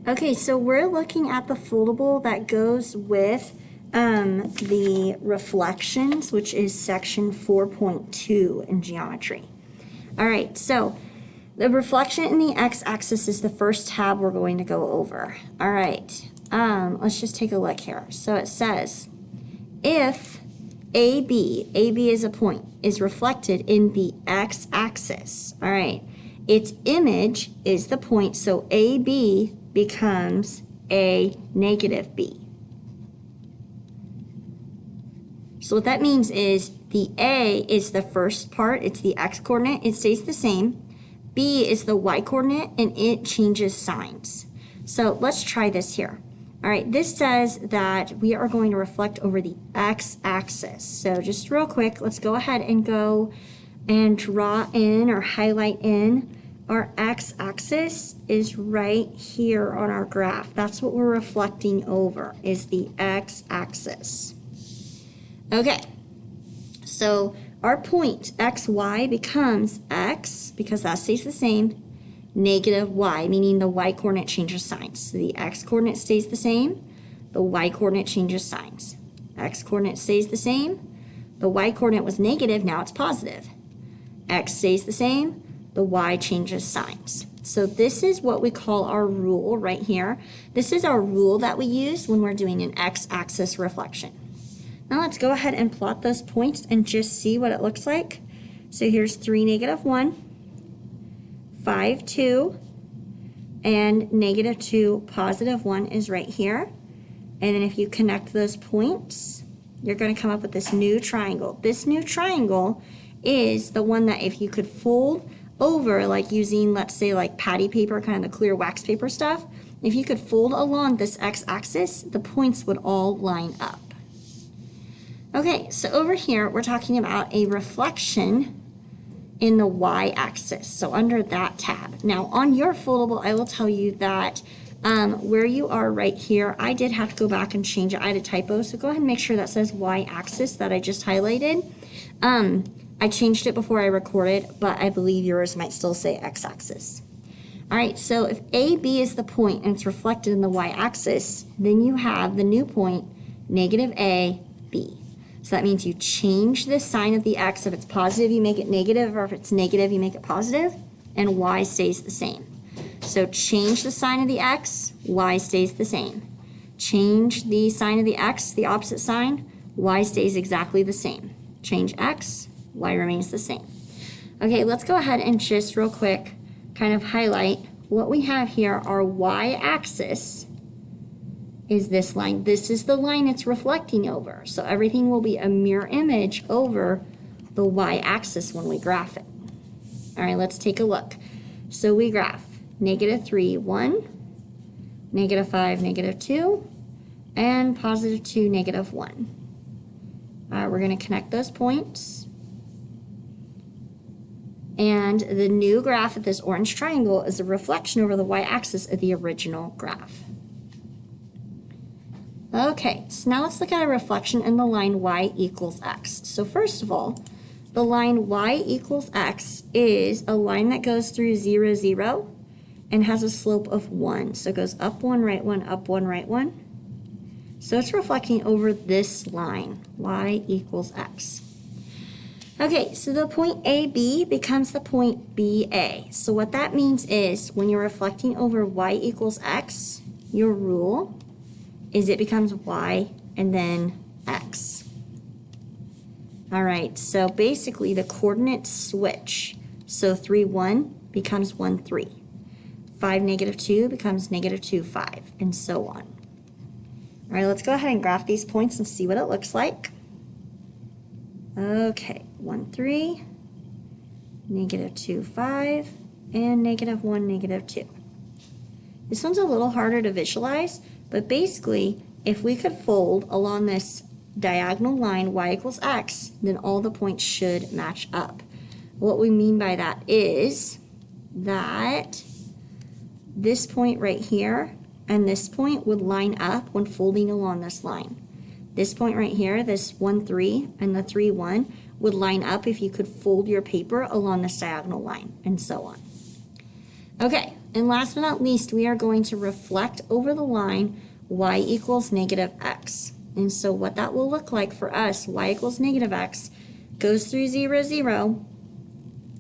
Okay, so we're looking at the foldable that goes with the reflections, which is section 4.2 in geometry. All right, so the reflection in the x-axis is the first tab we're going to go over. All right, let's just take a look here. So it says, if AB is a point, is reflected in the x-axis, all right, its image is the point, so AB becomes a negative B. So what that means is the A is the first part, it's the x coordinate, it stays the same. B is the y coordinate and it changes signs. So let's try this here. All right, this says that we are going to reflect over the x-axis. So just real quick, let's go ahead and go and draw in or highlight in. Our x-axis is right here on our graph. That's what we're reflecting over, is the x-axis. Okay, so our point xy becomes x, because that stays the same, negative y, meaning the y coordinate changes signs. So the x coordinate stays the same, the y coordinate changes signs. X coordinate stays the same, the y coordinate was negative, now it's positive. X stays the same, the y changes signs. So this is what we call our rule right here. This is our rule that we use when we're doing an x-axis reflection. Now let's go ahead and plot those points and just see what it looks like. So here's 3, -1, 5, 2, and -2, +1 is right here. And then if you connect those points, you're going to come up with this new triangle. This new triangle is the one that if you could fold over, like using, let's say, like patty paper, kind of the clear wax paper stuff, if you could fold along this x-axis, the points would all line up. Okay, so over here, we're talking about a reflection in the y-axis, so under that tab. Now, on your foldable, I will tell you that where you are right here, I did have to go back and change it. I had a typo, so go ahead and make sure that says y-axis that I just highlighted. I changed it before I recorded, but I believe yours might still say x-axis. All right, so if AB is the point and it's reflected in the y-axis, then you have the new point, -AB. So that means you change the sign of the x. If it's positive, you make it negative, or if it's negative, you make it positive, and y stays the same. So change the sign of the x, y stays the same. Change the sign of the x, the opposite sign, y stays exactly the same. Change x, y remains the same. Okay, let's go ahead and just real quick kind of highlight what we have here. Our y-axis is this line. This is the line it's reflecting over. So everything will be a mirror image over the y-axis when we graph it. All right, let's take a look. So we graph -3, 1, -5, -2, and +2, -1. We're going to connect those points. And the new graph of this orange triangle is a reflection over the y-axis of the original graph. Okay, so now let's look at a reflection in the line y equals x. So first of all, the line y equals x is a line that goes through 0, 0, and has a slope of 1. So it goes up 1, right 1, up 1, right 1. So it's reflecting over this line, y equals x. Okay, so the point AB becomes the point BA. So what that means is when you're reflecting over y equals x, your rule is it becomes y and then x. All right, so basically the coordinates switch. So 3, 1 becomes 1, 3. 5, -2 becomes -2, 5, and so on. All right, let's go ahead and graph these points and see what it looks like. Okay, 1, 3, -2, 5, and -1, -2. This one's a little harder to visualize, but basically, if we could fold along this diagonal line y equals x, then all the points should match up. What we mean by that is that this point right here and this point would line up when folding along this line. This point right here, this 1, 3, and the 3, 1 would line up if you could fold your paper along this diagonal line, and so on. Okay, And last but not least, we are going to reflect over the line y equals negative x. And so what that will look like for us, y equals negative x, goes through 0, 0,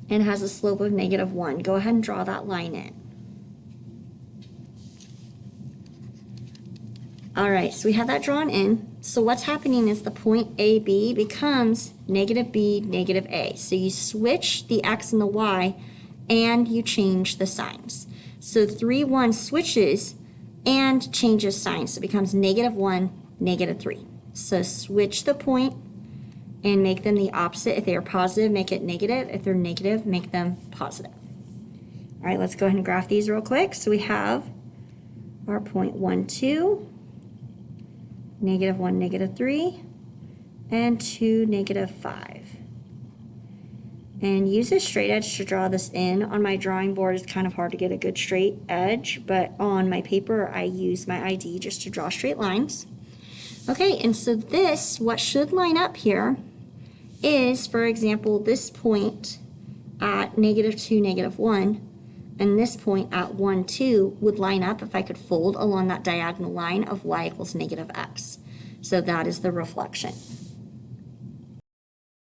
and has a slope of negative 1. Go ahead and draw that line in. All right, so we have that drawn in. So what's happening is the point AB becomes negative B, negative A. So you switch the x and the y, and you change the signs. So 3, 1 switches and changes signs. So it becomes negative 1, negative 3. So switch the point and make them the opposite. If they are positive, make it negative. If they're negative, make them positive. All right, let's go ahead and graph these real quick. So we have our point 1, 2, negative 1, negative 3, and 2, negative 5. And use a straight edge to draw this in. On my drawing board, it's kind of hard to get a good straight edge, but on my paper, I use my ID just to draw straight lines. Okay, and so this, what should line up here is, for example, this point at negative 2, negative 1, and this point at 1, 2 would line up if I could fold along that diagonal line of y equals negative x. So that is the reflection.